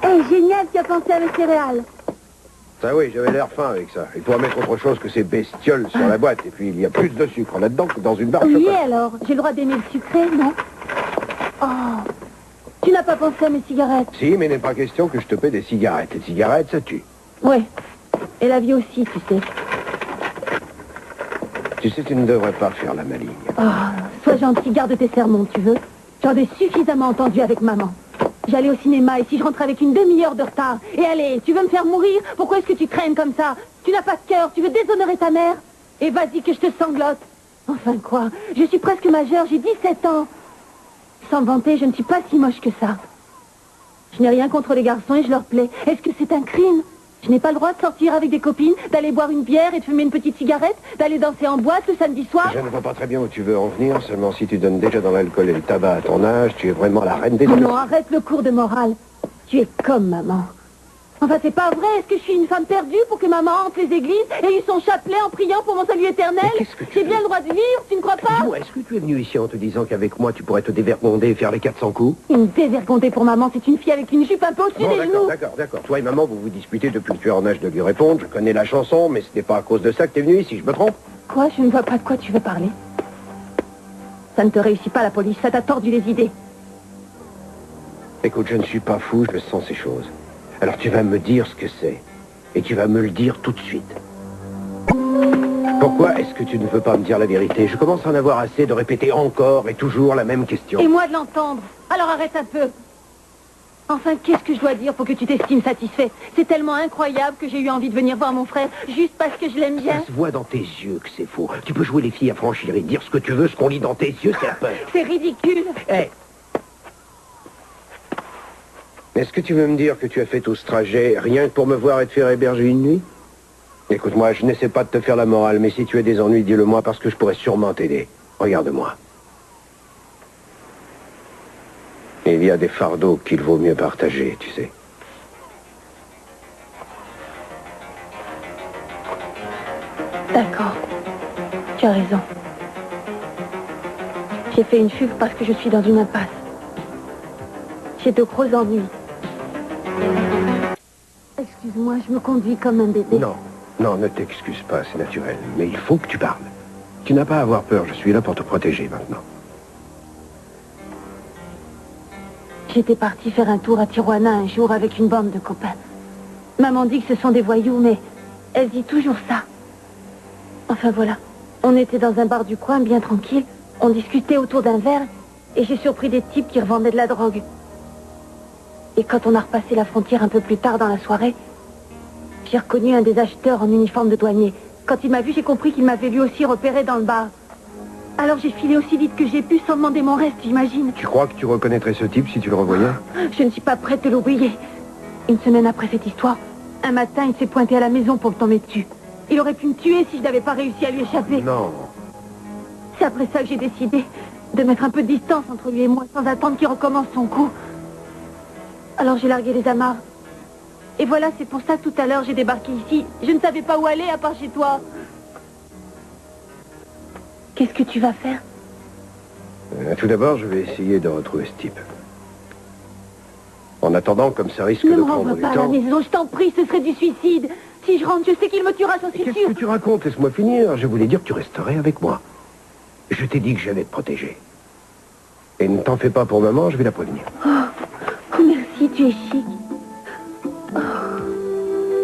Eh, génial, tu as pensé à mes céréales. Ça oui, j'avais l'air fin avec ça. Il faut mettre autre chose que ces bestioles sur la boîte. Et puis il y a plus de sucre là-dedans que dans une barre de Oui, chocolat. alors, j'ai le droit d'aimer le sucré, non? Oh, tu n'as pas pensé à mes cigarettes? Si, mais il n'est pas question que je te paie des cigarettes. Les cigarettes, ça tue. Oui, et la vie aussi, tu sais. Tu sais, tu ne devrais pas faire la maligne. Oh, sois gentil, garde tes sermons, tu veux? J'en ai suffisamment entendu avec maman. J'allais au cinéma et si je rentre avec une demi-heure de retard, et allez, tu veux me faire mourir? Pourquoi est-ce que tu traînes comme ça? Tu n'as pas de cœur, tu veux déshonorer ta mère? Et vas-y que je te sanglote. Enfin quoi? Je suis presque majeure, j'ai 17 ans. Sans me vanter, je ne suis pas si moche que ça. Je n'ai rien contre les garçons et je leur plais. Est-ce que c'est un crime? Je n'ai pas le droit de sortir avec des copines, d'aller boire une bière et de fumer une petite cigarette, d'aller danser en boîte le samedi soir? Je ne vois pas très bien où tu veux en venir, seulement si tu donnes déjà dans l'alcool et le tabac à ton âge, tu es vraiment la reine des... Oh non, arrête le cours de morale. Tu es comme maman. Enfin, c'est pas vrai. Est-ce que je suis une femme perdue pour que maman hante les églises et use son chapelet en priant pour mon salut éternel? J'ai bien le droit de vivre, tu ne crois pas? Dis-moi, est-ce que tu es venu ici en te disant qu'avec moi, tu pourrais te dévergonder et faire les 400 coups? Une dévergondée pour maman, c'est une fille avec une jupe un peu au-dessus des genoux. D'accord. Toi et maman, vous vous disputez depuis que tu es en âge de lui répondre. Je connais la chanson, mais ce n'est pas à cause de ça que tu es venu ici, je me trompe? Quoi? Je ne vois pas de quoi tu veux parler. Ça ne te réussit pas, la police. Ça t'a tordu les idées. Écoute, je ne suis pas fou, je sens ces choses. Alors tu vas me dire ce que c'est. Et tu vas me le dire tout de suite. Pourquoi est-ce que tu ne veux pas me dire la vérité? Je commence à en avoir assez de répéter encore et toujours la même question. Et moi de l'entendre. Alors arrête un peu. Enfin, qu'est-ce que je dois dire pour que tu t'estimes satisfait? C'est tellement incroyable que j'ai eu envie de venir voir mon frère juste parce que je l'aime bien. Ça se voit dans tes yeux que c'est faux. Tu peux jouer les filles à franchir et dire ce que tu veux, ce qu'on lit dans tes yeux, c'est la peur. C'est ridicule. Hé! Est-ce que tu veux me dire que tu as fait tout ce trajet rien que pour me voir et te faire héberger une nuit? Écoute-moi, je n'essaie pas de te faire la morale, mais si tu as des ennuis, dis-le-moi parce que je pourrais sûrement t'aider. Regarde-moi. Il y a des fardeaux qu'il vaut mieux partager, tu sais. D'accord. Tu as raison. J'ai fait une fugue parce que je suis dans une impasse. J'ai de gros ennuis. Excuse-moi, je me conduis comme un bébé. Non, ne t'excuse pas, c'est naturel. Mais il faut que tu parles. Tu n'as pas à avoir peur, je suis là pour te protéger maintenant. J'étais partie faire un tour à Tijuana un jour avec une bande de copains. Maman dit que ce sont des voyous, mais elle dit toujours ça. Enfin voilà, on était dans un bar du coin, bien tranquille. On discutait autour d'un verre et j'ai surpris des types qui revendaient de la drogue. Et quand on a repassé la frontière un peu plus tard dans la soirée, j'ai reconnu un des acheteurs en uniforme de douanier. Quand il m'a vu, j'ai compris qu'il m'avait lui aussi repéré dans le bar. Alors j'ai filé aussi vite que j'ai pu sans demander mon reste, j'imagine. Tu crois que tu reconnaîtrais ce type si tu le revoyais? Je ne suis pas prête de l'oublier. Une semaine après cette histoire, un matin, il s'est pointé à la maison pour me tomber dessus. Il aurait pu me tuer si je n'avais pas réussi à lui échapper. Non. C'est après ça que j'ai décidé de mettre un peu de distance entre lui et moi sans attendre qu'il recommence son coup. Alors j'ai largué les amarres. Et voilà, c'est pour ça que tout à l'heure j'ai débarqué ici. Je ne savais pas où aller à part chez toi. Qu'est-ce que tu vas faire? Tout d'abord, je vais essayer de retrouver ce type. En attendant, comme ça risque Ne de me prendre renvoie du pas à temps... la maison, je t'en prie, ce serait du suicide. Si je rentre, je sais qu'il me tuera, j'en suis Qu'est-ce sûre. que tu racontes? Laisse-moi finir. Je voulais dire que tu resterais avec moi. Je t'ai dit que j'allais te protéger. Et ne t'en fais pas pour maman, je vais la prévenir. Oh, merci, tu es chic. Oh.